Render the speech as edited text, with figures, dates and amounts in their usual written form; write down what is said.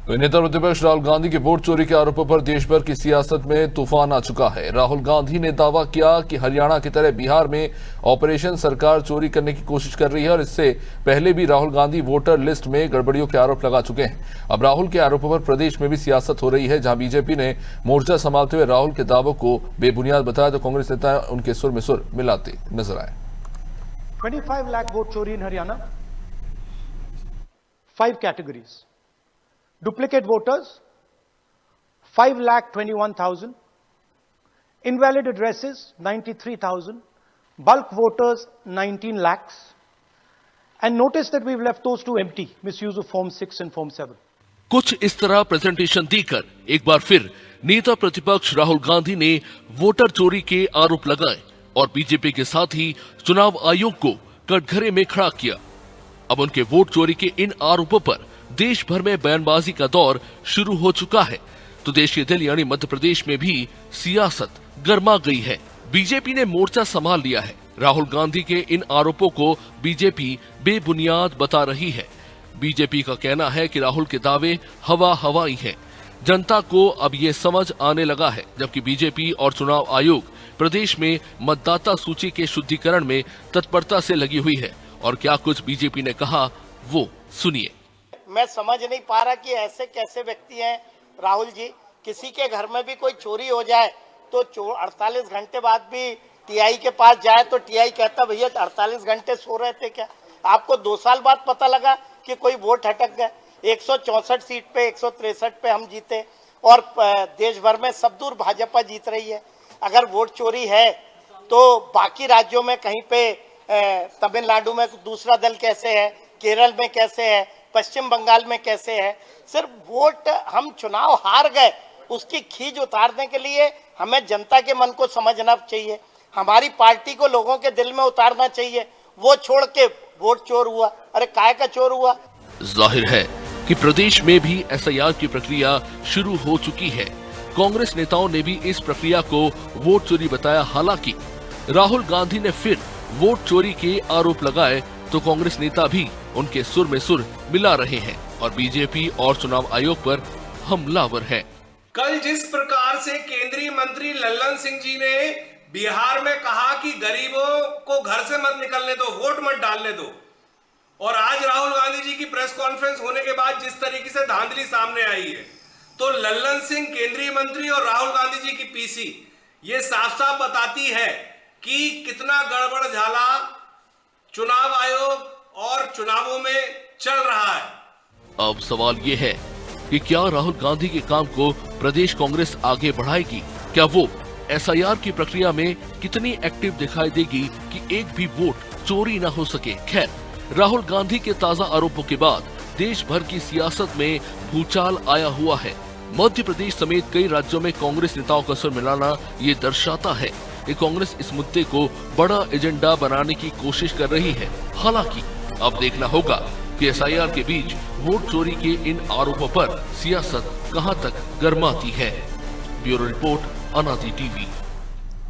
तो नेता प्रतिपक्ष राहुल गांधी के वोट चोरी के आरोपों पर देश भर की सियासत में तूफान आ चुका है। राहुल गांधी ने दावा किया कि हरियाणा की तरह बिहार में ऑपरेशन सरकार चोरी करने की कोशिश कर रही है और इससे पहले भी राहुल गांधी वोटर लिस्ट में गड़बड़ियों के आरोप लगा चुके हैं। अब राहुल के आरोपों पर प्रदेश में भी सियासत हो रही है। जहां बीजेपी ने मोर्चा संभालते हुए राहुल के दावों को बेबुनियाद बताया तो कांग्रेस नेता उनके सुर में सुर मिलाते नजर आए। 25 lakh vote chori in Haryana. 5 categories. Duplicate voters, 5,21,000. Invalid addresses, 93,000. Bulk voters, 19 lakhs. And notice that we've left those two empty. Misuse of Form 6 and Form 7. कुछ इस तरह प्रेजेंटेशन देकर एक बार फिर नेता प्रतिपक्ष राहुल गांधी ने वोटर चोरी के आरोप लगाए और बीजेपी के साथ ही चुनाव आयोग को कटघरे में खड़ा किया। अब उनके वोट चोरी के इन आरोपों पर देश भर में बयानबाजी का दौर शुरू हो चुका है तो देश के दिल यानी मध्य प्रदेश में भी सियासत गर्मा गई है। बीजेपी ने मोर्चा संभाल लिया है। राहुल गांधी के इन आरोपों को बीजेपी बेबुनियाद बता रही है। बीजेपी का कहना है कि राहुल के दावे हवाई हैं। जनता को अब ये समझ आने लगा है, जबकि बीजेपी और चुनाव आयोग प्रदेश में मतदाता सूची के शुद्धिकरण में तत्परता से लगी हुई है। और क्या कुछ बीजेपी ने कहा वो सुनिए। मैं समझ नहीं पा रहा कि ऐसे कैसे व्यक्ति हैं राहुल जी। किसी के घर में भी कोई चोरी हो जाए तो 48 घंटे बाद भी टीआई के पास जाए तो टीआई कहता भैया 48 घंटे सो रहे थे क्या? आपको 2 साल बाद पता लगा कि कोई वोट हटक गए। 164 सीट पे 163 पे हम जीते और देश भर में सब दूर भाजपा जीत रही है। अगर वोट चोरी है तो बाकी राज्यों में कहीं पे तमिलनाडु में दूसरा दल कैसे है, केरल में कैसे है, पश्चिम बंगाल में कैसे है। सिर्फ वोट हम चुनाव हार गए उसकी खीज उतारने के लिए हमें जनता के मन को समझना चाहिए। हमारी पार्टी को लोगों के दिल में उतारना चाहिए। वो छोड़ के वोट चोर हुआ, अरे काय का चोर हुआ। जाहिर है कि प्रदेश में भी एसआईआर की प्रक्रिया शुरू हो चुकी है। कांग्रेस नेताओं ने भी इस प्रक्रिया को वोट चोरी बताया। हालांकि राहुल गांधी ने फिर वोट चोरी के आरोप लगाए तो कांग्रेस नेता भी उनके सुर में सुर मिला रहे हैं और बीजेपी और चुनाव आयोग पर हमलावर है। कल जिस प्रकार से केंद्रीय मंत्री लल्लन सिंह जी ने बिहार में कहा कि गरीबों को घर से मत निकलने दो, वोट मत डालने दो, और आज राहुल गांधी जी की प्रेस कॉन्फ्रेंस होने के बाद जिस तरीके से धांधली सामने आई है तो लल्लन सिंह केंद्रीय मंत्री और राहुल गांधी जी की पीसी ये साफ साफ बताती है कि कितना गड़बड़ झाला चुनाव आयोग और चुनावों में चल रहा है। अब सवाल ये है कि क्या राहुल गांधी के काम को प्रदेश कांग्रेस आगे बढ़ाएगी? क्या वो एसआईआर की प्रक्रिया में कितनी एक्टिव दिखाई देगी कि एक भी वोट चोरी न हो सके? खैर, राहुल गांधी के ताजा आरोपों के बाद देश भर की सियासत में भूचाल आया हुआ है। मध्य प्रदेश समेत कई राज्यों में कांग्रेस नेताओं का सुर मिलाना ये दर्शाता है कि कांग्रेस इस मुद्दे को बड़ा एजेंडा बनाने की कोशिश कर रही है। हालांकि अब देखना होगा कि एसआईआर के बीच वोट चोरी के इन आरोपों पर सियासत कहां तक गर्माती है। ब्यूरो रिपोर्ट, अनादि टीवी।